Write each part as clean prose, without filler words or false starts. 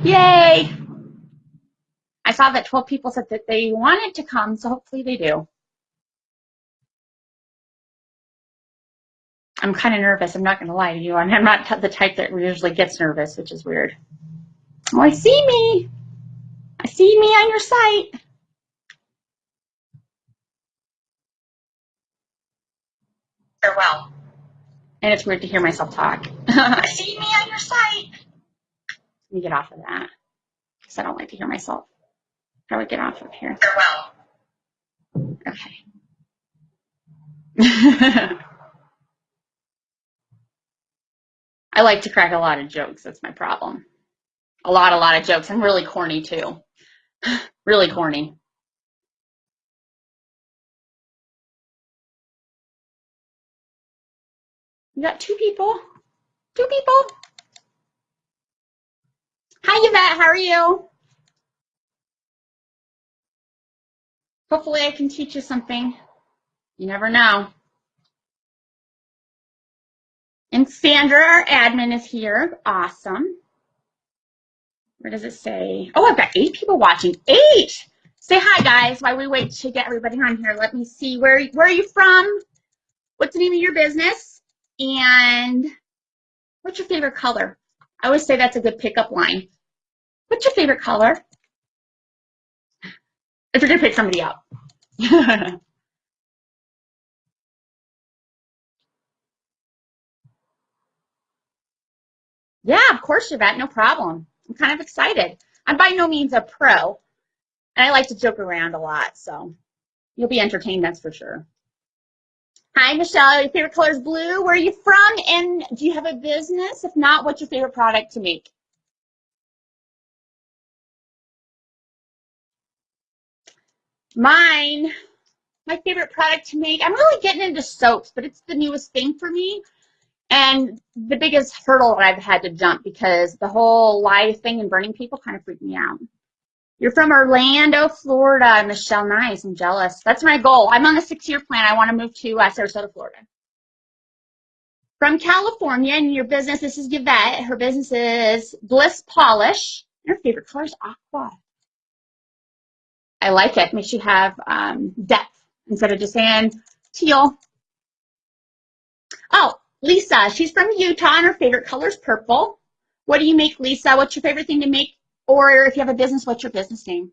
Yay! I saw that 12 people said that they wanted to come, so hopefully they do. I'm kind of nervous. I'm not going to lie to you. I'm not the type that usually gets nervous, which is weird. Oh, I see me. I see me on your site. Farewell. And it's weird to hear myself talk. I see me on your site. Let me get off of that because I don't like to hear myself. How do I get off of here? Farewell. Okay. I like to crack a lot of jokes. That's my problem. A lot of jokes. I'm really corny too. Really corny. You got two people. Two people. Hi, Yvette. How are you? Hopefully I can teach you something. You never know. And Sandra, our admin, is here. Awesome. Where does it say? Oh, I've got 8 people watching. 8! Say hi, guys, while we wait to get everybody on here. Let me see. Where are you from? What's the name of your business? And what's your favorite color? I always say that's a good pickup line. What's your favorite color? If you're going to pick somebody up. Yeah, of course, Yvette. No problem. I'm kind of excited. I'm by no means a pro, and I like to joke around a lot, so you'll be entertained, that's for sure. Hi, Michelle. Your favorite color is blue. Where are you from? And do you have a business? If not, what's your favorite product to make? Mine, my favorite product to make, I'm really getting into soaps, but it's the newest thing for me. And the biggest hurdle that I've had to jump because the whole live thing and burning people kind of freaked me out. You're from Orlando, Florida. Michelle, nice. I'm jealous. That's my goal. I'm on a 6-year plan. I want to move to Sarasota, Florida. From California, and your business, this is Yvette. Her business is Bliss Polish. Her favorite color is aqua. I like it. Makes you have depth instead of just saying teal. Oh, Lisa, she's from Utah, and her favorite color is purple. What do you make, Lisa? What's your favorite thing to make? Or if you have a business, what's your business name?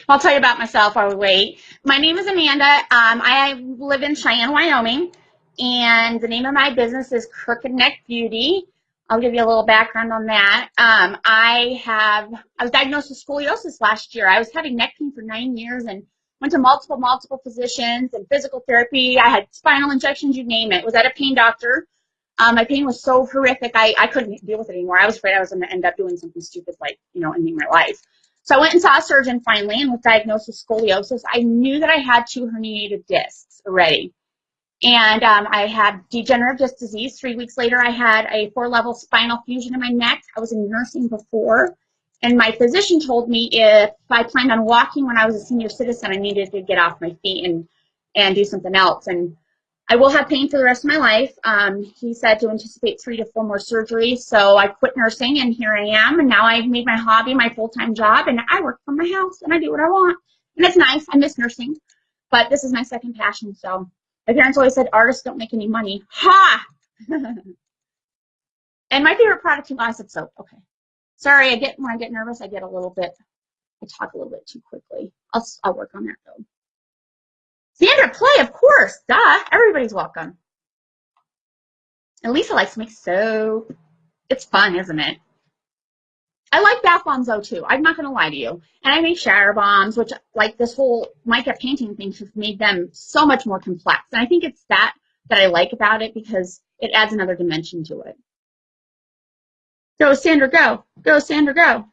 I'll tell you about myself while we wait. My name is Amanda. I live in Cheyenne, Wyoming, and the name of my business is Crooked Neck Beauty. I'll give you a little background on that. I was diagnosed with scoliosis last year. I was having neck pain for 9 years and went to multiple physicians and physical therapy. I had spinal injections, you name it. Was at a pain doctor. My pain was so horrific, I couldn't deal with it anymore. I was afraid I was going to end up doing something stupid like, ending my life. So I went and saw a surgeon finally and was diagnosed with scoliosis. I knew that I had 2 herniated discs already. And I had degenerative disc disease. 3 weeks later, I had a 4-level spinal fusion in my neck. I was in nursing before. And my physician told me if I planned on walking when I was a senior citizen, I needed to get off my feet and do something else. And I will have pain for the rest of my life. He said to anticipate 3 to 4 more surgeries. So I quit nursing, and here I am. And now I've made my hobby my full-time job, and I work from my house, and I do what I want. And it's nice. I miss nursing, but this is my second passion. So my parents always said artists don't make any money. Ha! And my favorite product, I said soap. Okay. Sorry, when I get nervous, I talk a little bit too quickly. I'll work on that though. Sandra, play, of course. Duh. Everybody's welcome. And Lisa likes to make soap. It's fun, isn't it? I like bath bombs though too. I'm not gonna lie to you. And I make shower bombs, which like this whole mica painting thing has made them so much more complex. And I think it's that I like about it because it adds another dimension to it. Go, Sandra, go. Go, Sandra, go.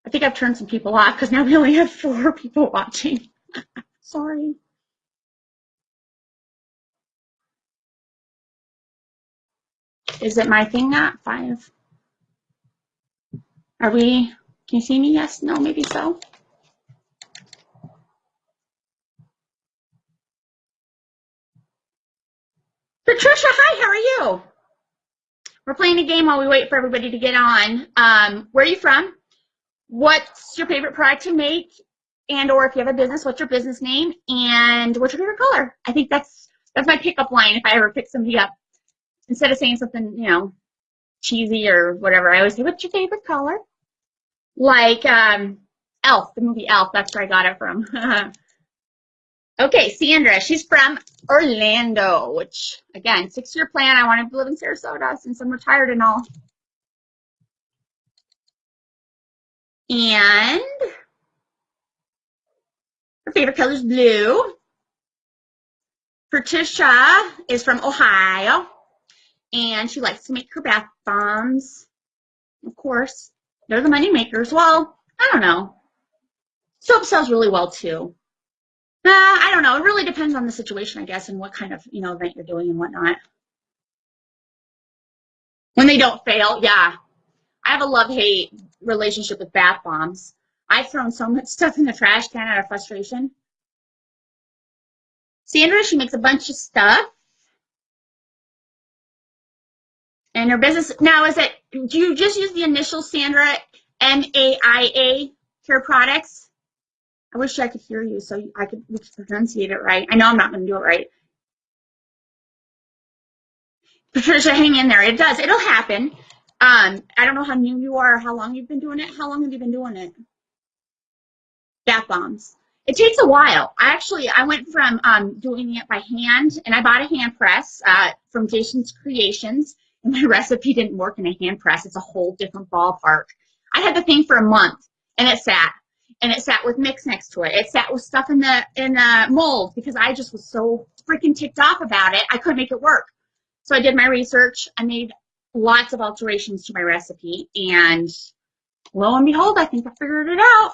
I think I've turned some people off because now we only have 4 people watching. Sorry. Is it my thing not 5? Can you see me? Yes, no, maybe so. Patricia, hi, how are you? We're playing a game while we wait for everybody to get on. Where are you from? What's your favorite product to make? And or if you have a business, what's your business name? And what's your favorite color? I think that's my pickup line if I ever pick somebody up. Instead of saying something, cheesy or whatever, I always say, what's your favorite color? Like Elf, the movie Elf, that's where I got it from. Okay, Sandra, she's from Orlando, which, again, 6-year plan. I wanted to live in Sarasota since I'm retired and all. And her favorite color is blue. Patricia is from Ohio, and she likes to make her bath bombs. Of course, they're the money makers. Well, I don't know. Soap sells really well, too. I don't know. It really depends on the situation, I guess, and what kind of, event you're doing and whatnot. When they don't fail, yeah. I have a love-hate relationship with bath bombs. I've thrown so much stuff in the trash can out of frustration. Sandra, she makes a bunch of stuff. And her business, now do you just use the initial Sandra, MAIA, Care Products? I wish I could hear you so we could pronunciate it right. I know I'm not going to do it right. Patricia, hang in there. It does. It'll happen. I don't know how new you are or how long you've been doing it. How long have you been doing it? Bath bombs. It takes a while. I went from doing it by hand, and I bought a hand press from Jason's Creations, and my recipe didn't work in a hand press. It's a whole different ballpark. I had the thing for a month, and it sat. And it sat with mix next to it. It sat with stuff in the mold because I just was so freaking ticked off about it. I couldn't make it work. So I did my research. I made lots of alterations to my recipe, and lo and behold, I think I figured it out.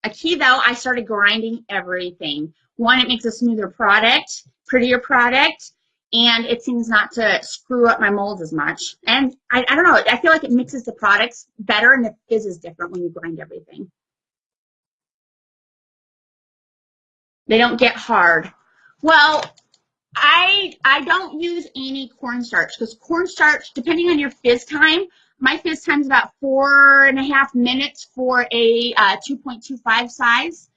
A key, though, I started grinding everything. One, it makes a smoother product, prettier product, and it seems not to screw up my molds as much. And I don't know, I feel like it mixes the products better, and the fizz is different when you grind everything. They don't get hard. Well, I don't use any cornstarch because cornstarch, depending on your fizz time, my fizz time is about 4.5 minutes for a 2.25 size,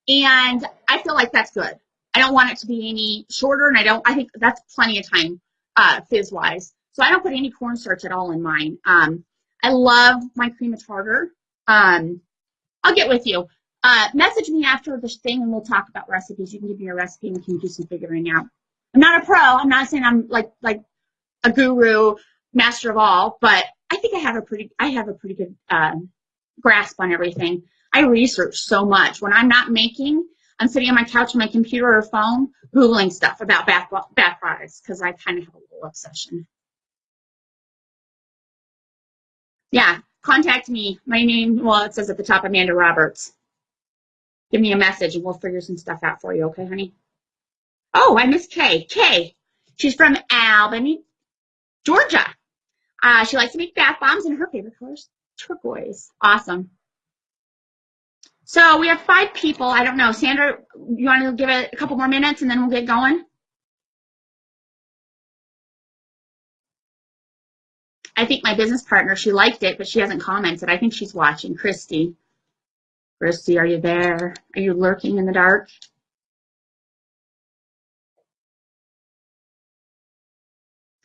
and I feel like that's good. I don't want it to be any shorter, and I think that's plenty of time fizz-wise. So I don't put any cornstarch at all in mine. I love my cream of tartar. I'll get with you. Message me after this thing, and we'll talk about recipes. You can give me a recipe, and we can do some figuring out. I'm not a pro. I'm not saying I'm like a guru, master of all, but I think I have a pretty good grasp on everything. I research so much. When I'm not making, I'm sitting on my couch on my computer or phone, Googling stuff about bath products because I kind of have a little obsession. Yeah, contact me. My name, well, it says at the top, Amanda Roberts. Give me a message and we'll figure some stuff out for you, okay, honey? Oh, I missed Kay. Kay, she's from Albany, Georgia. She likes to make bath bombs, and her favorite color is turquoise. Awesome. So we have 5 people. I don't know. Sandra, you want to give it a couple more minutes, and then we'll get going? I think my business partner, she liked it, but she hasn't commented. I think she's watching. Christy. Christy, are you there? Are you lurking in the dark?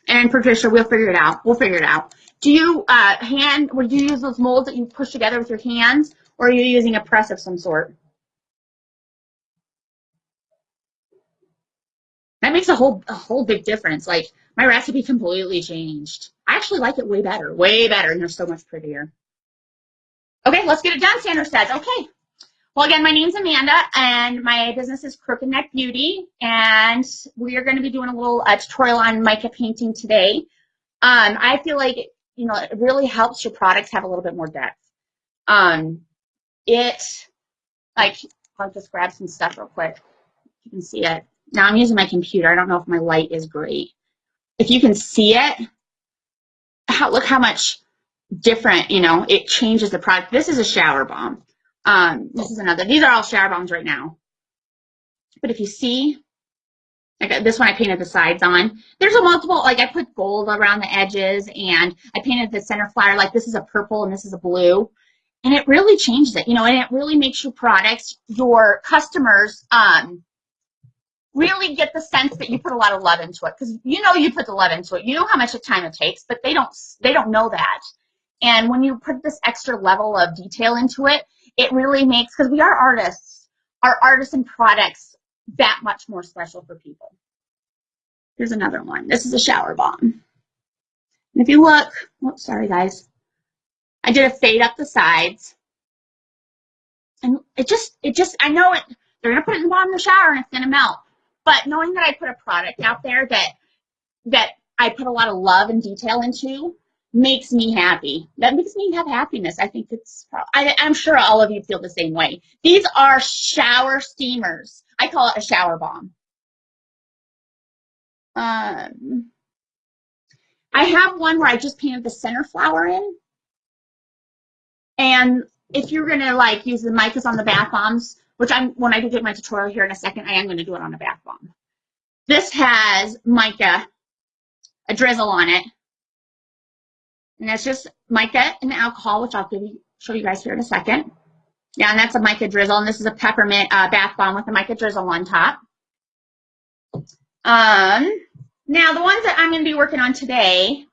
And Patricia, we'll figure it out. We'll figure it out. Do you would you use those molds that you push together with your hands, or are you using a press of some sort? That makes a whole big difference. Like, my recipe completely changed. I actually like it way better, and they're so much prettier. Okay, let's get it done, Sandra says. Okay. Well, again, my name's Amanda, and my business is Crooked Neck Beauty, and we are going to be doing a little tutorial on mica painting today. I feel like, it really helps your products have a little bit more depth. I'll just grab some stuff real quick. You can see it. Now I'm using my computer. I don't know if my light is great. If you can see it, look how much different, it changes the product. This is a shower bomb. This is another. These are all shower bombs right now. But if you see, Like this one I painted the sides on. There's a multiple, like I put gold around the edges and I painted the center flower, like this is a purple and this is a blue. And it really changes it, you know, and it really makes your products, your customers, really get the sense that you put a lot of love into it, because you know you put the love into it. You know how much time it takes, but they don't know that. And when you put this extra level of detail into it, it really makes, because we are artists, our artisan products that much more special for people. Here's another one. This is a shower bomb. And if you look, oops, sorry guys, I did a fade up the sides. And it just, I know it, they're gonna put it in the bottom of the shower and it's gonna melt. But knowing that I put a product out there that I put a lot of love and detail into makes me happy. That makes me have happiness. I think it's, I'm sure all of you feel the same way. These are shower steamers. I call it a shower bomb. I have one where I just painted the center flower in. And if you're gonna like use the micas on the bath bombs, which when I do get my tutorial here in a second, I am gonna do it on a bath bomb. This has mica, a drizzle on it. And that's just mica and alcohol, which I'll show you guys here in a second. Yeah, and that's a mica drizzle, and this is a peppermint bath bomb with a mica drizzle on top. Now, the ones that I'm going to be working on today,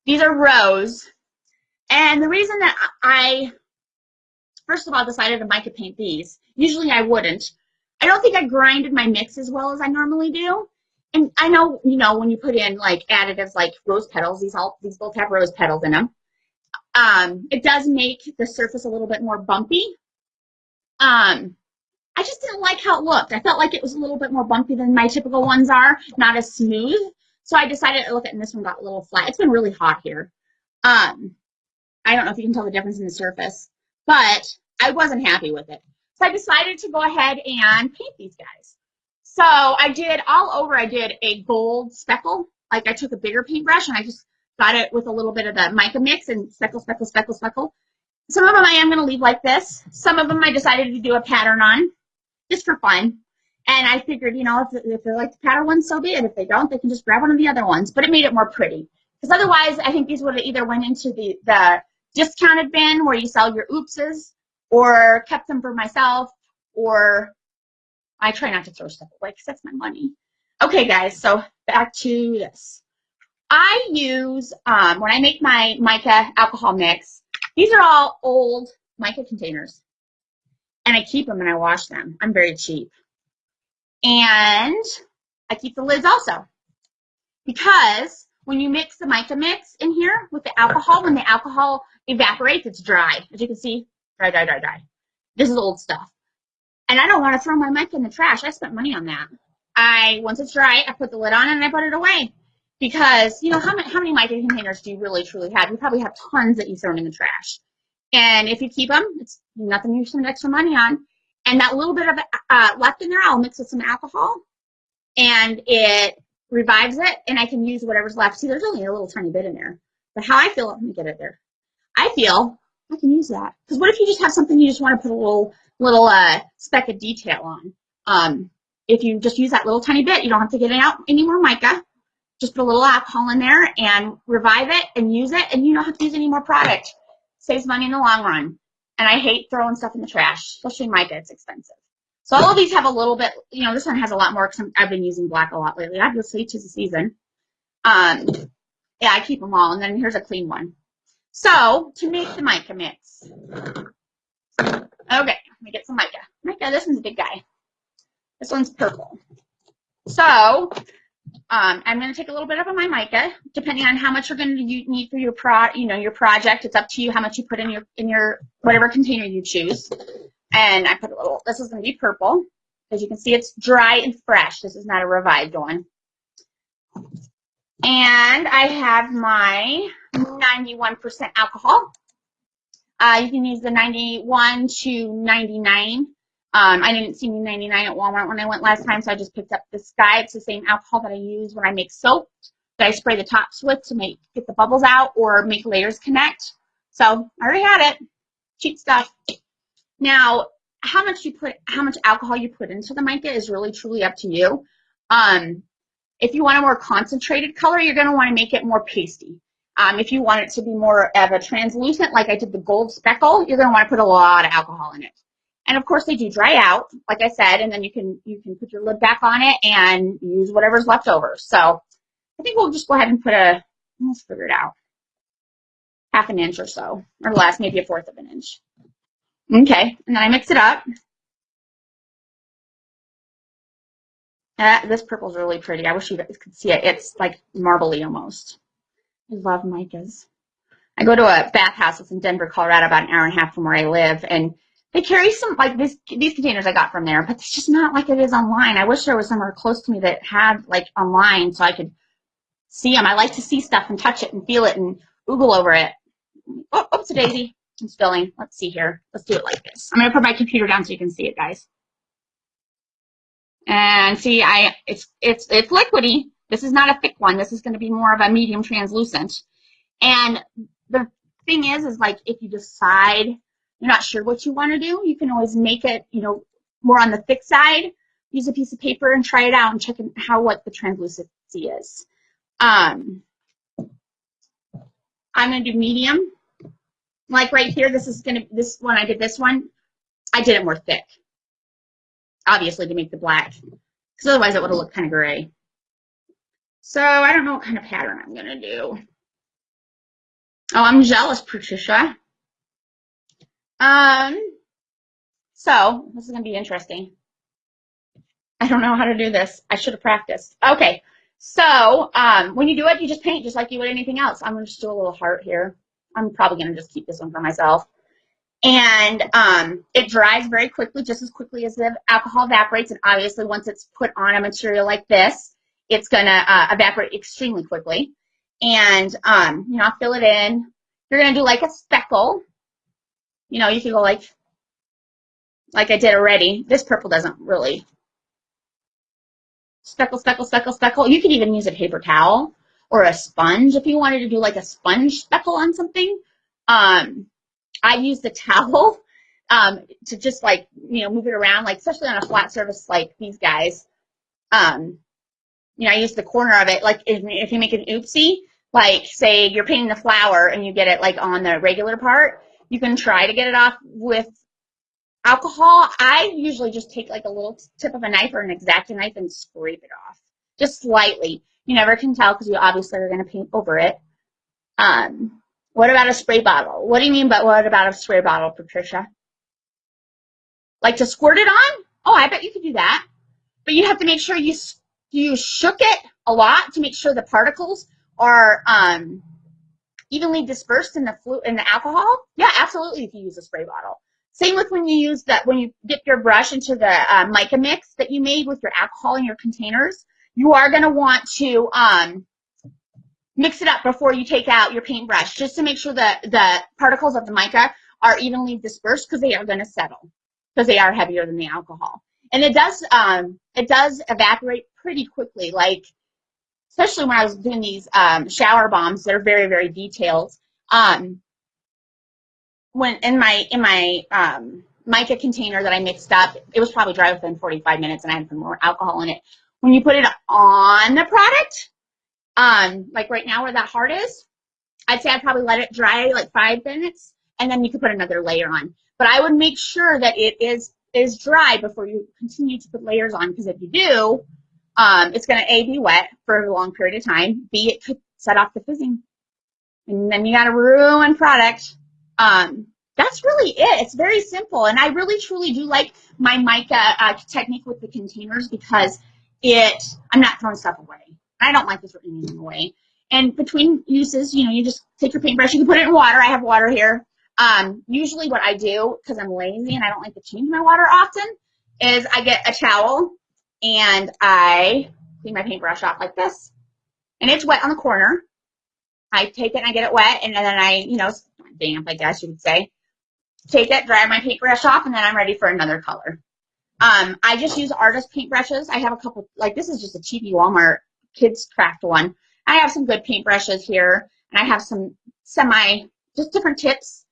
these are rose. And the reason that I, first of all, decided to mica paint these, usually I wouldn't. I don't think I grinded my mix as well as I normally do. And I know, you know, when you put in like additives like rose petals, these both have rose petals in them. It does make the surface a little bit more bumpy. I just didn't like how it looked. I felt like it was a little bit more bumpy than my typical ones are, not as smooth. So I decided to look at, and this one got a little flat. It's been really hot here. I don't know if you can tell the difference in the surface, but I wasn't happy with it. So I decided to go ahead and paint these guys. So I did all over, I did a gold speckle. Like I took a bigger paintbrush and I just got it with a little bit of the mica mix and speckle, speckle, speckle, speckle. Some of them I am going to leave like this. Some of them I decided to do a pattern on just for fun. And I figured, you know, if they like the pattern one, so be it. If they don't, they can just grab one of the other ones. But it made it more pretty. Because otherwise, I think these would have either went into the discounted bin where you sell your oopses, or kept them for myself, or I try not to throw stuff away because that's my money. Okay, guys, so back to this. I use, when I make my mica alcohol mix, these are all old mica containers. And I keep them and I wash them. I'm very cheap. And I keep the lids also. Because when you mix the mica mix in here with the alcohol, when the alcohol evaporates, it's dry. As you can see, dry, dry, dry, dry. This is old stuff. And I don't want to throw my mica in the trash. I spent money on that. Once it's dry, I put the lid on and I put it away. Because, you know, how many mica containers do you really, truly have? You probably have tons that you throw in the trash. And if you keep them, it's nothing you spend extra money on. And that little bit of left in there, I'll mix with some alcohol. And it revives it. And I can use whatever's left. See, there's only a little tiny bit in there. But how I feel, let me get it there. I feel I can use that. Because what if you just have something you just want to put a little speck of detail on? If you just use that little tiny bit, you don't have to get out any more mica. Just put a little alcohol in there and revive it and use it. And you don't have to use any more product. Saves money in the long run. And I hate throwing stuff in the trash, especially mica. It's expensive. So all of these have a little bit, you know, this one has a lot more because I've been using black a lot lately. Obviously, 'tis the season. Yeah, I keep them all. And then here's a clean one. So to make the mica mix. Okay, let me get some mica. Mica, this one's a big guy. This one's purple. So I'm going to take a little bit of my mica, depending on how much you're going to need for your your project. It's up to you how much you put in your whatever container you choose. And I put a little. This is going to be purple. As you can see, it's dry and fresh. This is not a revived one. And I have my 91% alcohol. You can use the 91 to 99. I didn't see 99 at Walmart when I went last time, so I just picked up this guy. It's the same alcohol that I use when I make soap that I spray the tops with to get the bubbles out or make layers connect. So I already had it. Cheap stuff. Now, how much alcohol you put into the mica is really truly up to you. If you want a more concentrated color, you're going to want to make it more pasty. If you want it to be more of a translucent, like I did the gold speckle, you're going to want to put a lot of alcohol in it. And of course, they do dry out, like I said, and then you can put your lid back on it and use whatever's left over. So I think we'll just go ahead and put let's figure it out, half an inch or so, or less, maybe 1/4 of an inch. Okay, and then I mix it up. This purple's really pretty. I wish you guys could see it. It's like marbly almost. I love micas. I go to a bathhouse that's in Denver, Colorado, about an hour and a half from where I live, and they carry some, like these containers I got from there, but it's just not like it is online. I wish there was somewhere close to me that had like online so I could see them. I like to see stuff and touch it and feel it and oogle over it. Oh, oops, a daisy. I'm spilling. Let's see here. Let's do it like this. I'm going to put my computer down so you can see it, guys. And see, it's liquidy. This is not a thick one. This is going to be more of a medium translucent. And the thing is like if you decide you're not sure what you want to do, you can always make it, more on the thick side. Use a piece of paper and try it out and check what the translucency is. I'm going to do medium. Like right here, this one, I did this one. I did it more thick, obviously, to make the black, because otherwise it would have looked kind of gray. So I don't know what kind of pattern I'm going to do. Oh, I'm jealous, Patricia. So this is going to be interesting. I don't know how to do this. I should have practiced. Okay. So when you do it, you just paint just like you would anything else. I'm going to just do a little heart here. I'm probably going to just keep this one for myself. And it dries very quickly, just as quickly as the alcohol evaporates. And obviously, once it's put on a material like this, it's going to evaporate extremely quickly. And, I'll fill it in. You're going to do like a speckle. You can go like I did already. This purple doesn't really. Speckle, speckle, speckle, speckle. You could even use a paper towel or a sponge if you wanted to do like a sponge speckle on something. I use the towel to just like, move it around, like especially on a flat surface like these guys. I use the corner of it. Like if you make an oopsie, like say you're painting the flower and you get it like on the regular part, you can try to get it off with alcohol. I usually just take like a little tip of a knife or an X-Acto knife and scrape it off just slightly. You never can tell because you obviously are going to paint over it. What about a spray bottle? What do you mean by what about a spray bottle, Patricia? Like to squirt it on? Oh, I bet you could do that. But you have to make sure you shook it a lot to make sure the particles are evenly dispersed in the alcohol. Yeah, absolutely. If you use a spray bottle. Same with when you dip your brush into the mica mix that you made with your alcohol in your containers. You are going to want to mix it up before you take out your paintbrush, just to make sure that the particles of the mica are evenly dispersed, because they are going to settle, because they are heavier than the alcohol. And it does evaporate pretty quickly, like especially when I was doing these shower bombs that are very, very detailed. When in my mica container that I mixed up, it was probably dry within 45 minutes, and I had some more alcohol in it. When you put it on the product, like right now where that heart is, I'd say I'd probably let it dry like 5 minutes, and then you could put another layer on. But I would make sure that it is dry before you continue to put layers on, because if you do, it's going to A, be wet for a long period of time, B, it could set off the fizzing, and then you got a ruined product. That's really it. It's very simple, and I really truly do like my mica technique with the containers, because I'm not throwing stuff away. I don't like to throw anything away. And between uses, you just take your paintbrush, you can put it in water. I have water here. Usually what I do, because I'm lazy and I don't like to change my water often, is I get a towel and I clean my paintbrush off like this. And it's wet on the corner. I take it and I get it wet, and then I, damp, I guess you would say. Take it, dry my paintbrush off, and then I'm ready for another color. I just use artist paintbrushes. I have a couple, like this is just a cheapy Walmart kids craft one. I have some good paintbrushes here, and I have some just different tips.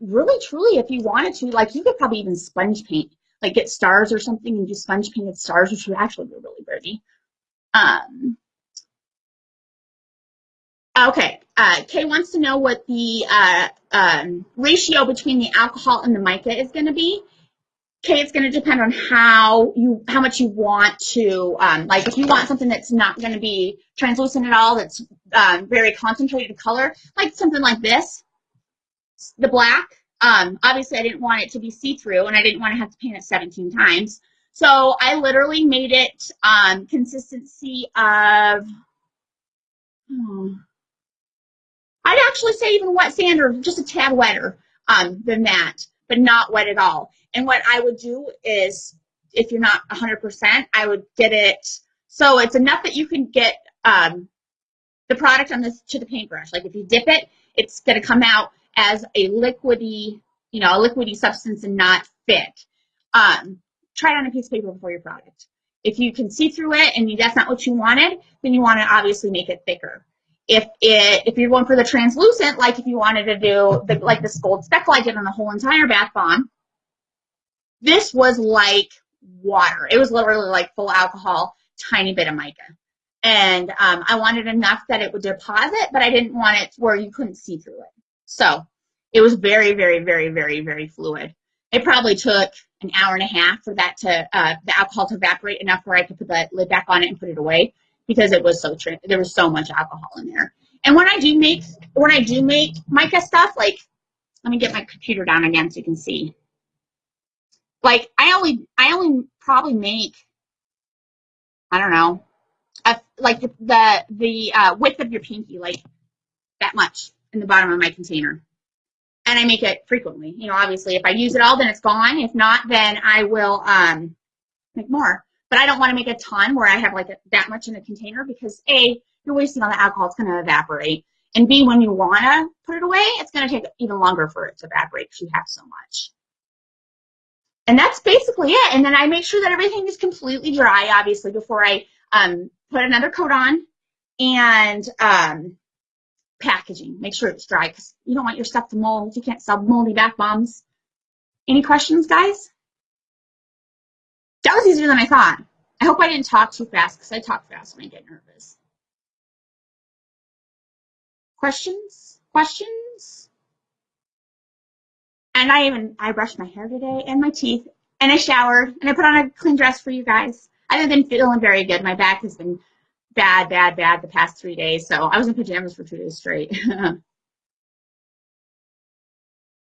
Really, truly, if you wanted to, like you could probably even sponge paint like get stars or something and do sponge painted stars, which would actually be really pretty. Okay, Kay wants to know what the ratio between the alcohol and the mica is going to be. Kay, it's going to depend on how much you want to, like if you want something that's not going to be translucent at all, that's very concentrated color, like something like this, the black. Obviously, I didn't want it to be see-through, and I didn't want to have to paint it 17 times. So I literally made it consistency of, I'd actually say even wet sand or just a tad wetter than that, but not wet at all. And what I would do is, if you're not 100%, I would get it so it's enough that you can get the product on this to the paintbrush. Like if you dip it, it's going to come out as a liquidy, a liquidy substance and not thick. Try it on a piece of paper before your product. If you can see through it and that's not what you wanted, then you want to obviously make it thicker. If you're going for the translucent, like if you wanted to do like this gold speckle I did on the whole entire bath bomb, this was like water. It was literally like full alcohol, tiny bit of mica. And I wanted enough that it would deposit, but I didn't want it where you couldn't see through it. So it was very, very, very, very, very fluid. It probably took an hour and a half for that to the alcohol to evaporate enough where I could put the lid back on it and put it away, because it was there was so much alcohol in there. And when I do make mica stuff, like, let me get my computer down again so you can see. Like I only probably make, I don't know, like the width of your pinky, like that much in the bottom of my container. And I make it frequently. Obviously if I use it all, then it's gone. If not, then I will make more. But I don't want to make a ton where I have like that much in a container, because A, you're wasting all the alcohol, it's going to evaporate. And B, when you want to put it away, it's going to take even longer for it to evaporate because you have so much. And that's basically it. And then I make sure that everything is completely dry, obviously, before I put another coat on. And packaging, make sure it's dry, because you don't want your stuff to mold. You can't sell moldy bath bombs. Any questions, guys? That was easier than I thought. I hope I didn't talk too fast, because I talk fast when I get nervous. Questions? And I brushed my hair today and my teeth, and I showered, and I put on a clean dress for you guys. I haven't been feeling very good. My back has been bad the past 3 days, so I was in pajamas for 2 days straight.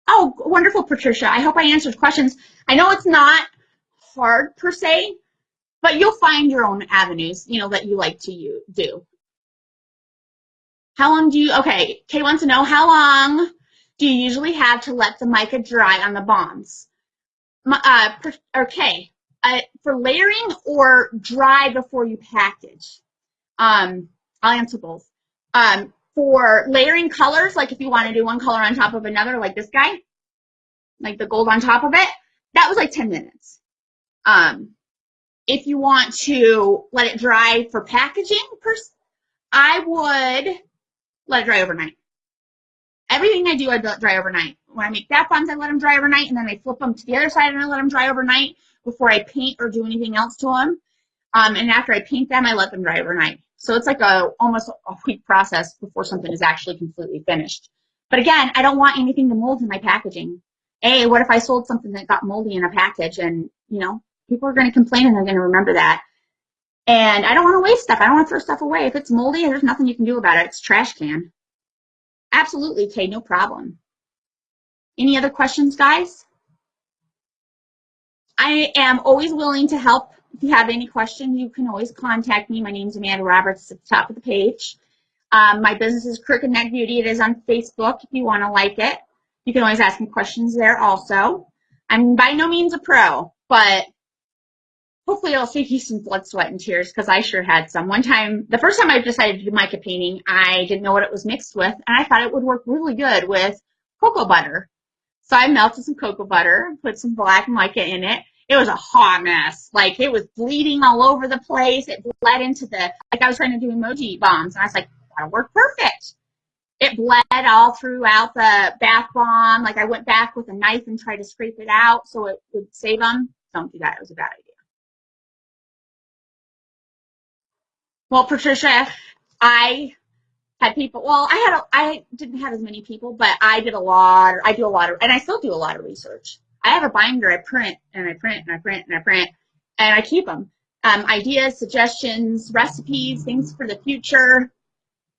Oh, wonderful, Patricia. I hope I answered questions. I know it's not hard per se, but you'll find your own avenues, that you like to do. How long do you, okay, Kay wants to know, how long do you usually have to let the mica dry on the bombs? Okay, for layering or dry before you package? I'll answer both. For layering colors, like if you want to do one color on top of another, like this guy, like the gold on top of it, that was like 10 minutes. If you want to let it dry for packaging, I would let it dry overnight. Everything I do, I let dry overnight. When I make bath bombs, I let them dry overnight, and then I flip them to the other side and I let them dry overnight before I paint or do anything else to them. And after I paint them, I let them dry overnight. So it's like almost a week process before something is actually completely finished. But again, I don't want anything to mold in my packaging. What if I sold something that got moldy in a package, and people are going to complain and they're going to remember that. And I don't want to waste stuff. I don't want to throw stuff away. If it's moldy, there's nothing you can do about it. It's a trash can. Absolutely, Kay, no problem. Any other questions, guys? I am always willing to help. If you have any questions, you can always contact me. My name is Amanda Roberts. It's at the top of the page. My business is Crooked Neck Beauty. It is on Facebook if you want to like it. You can always ask me questions there also. I'm by no means a pro, but hopefully it'll save you some blood, sweat, and tears, because I sure had some. One time, the first time I decided to do mica painting, I didn't know what it was mixed with, and I thought it would work really good with cocoa butter. So I melted some cocoa butter, put some black mica in it. It was a hot mess. Like, it was bleeding all over the place. It bled into like I was trying to do emoji bombs, and I was like, that'll work perfect. It bled all throughout the bath bomb. Like, I went back with a knife and tried to scrape it out so it would save them. don't do that. It was a bad idea. Well, Patricia, I had people, well, I didn't have as many people, but I do a lot of, and I still do a lot of research. I have a binder. I print and I print and I print and I print, and I keep them. Ideas, suggestions, recipes, things for the future,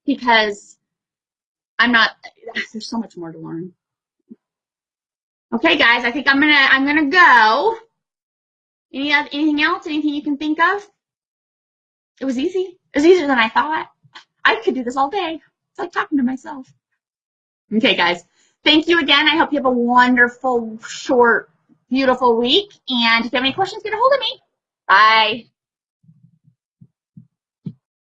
because there's so much more to learn. Okay, guys, I think I'm gonna go. Anything else? Anything you can think of? It was easy. It was easier than I thought. I could do this all day. It's like talking to myself. Okay, guys. Thank you again. I hope you have a wonderful, short, beautiful week. And if you have any questions, get a hold of me. Bye.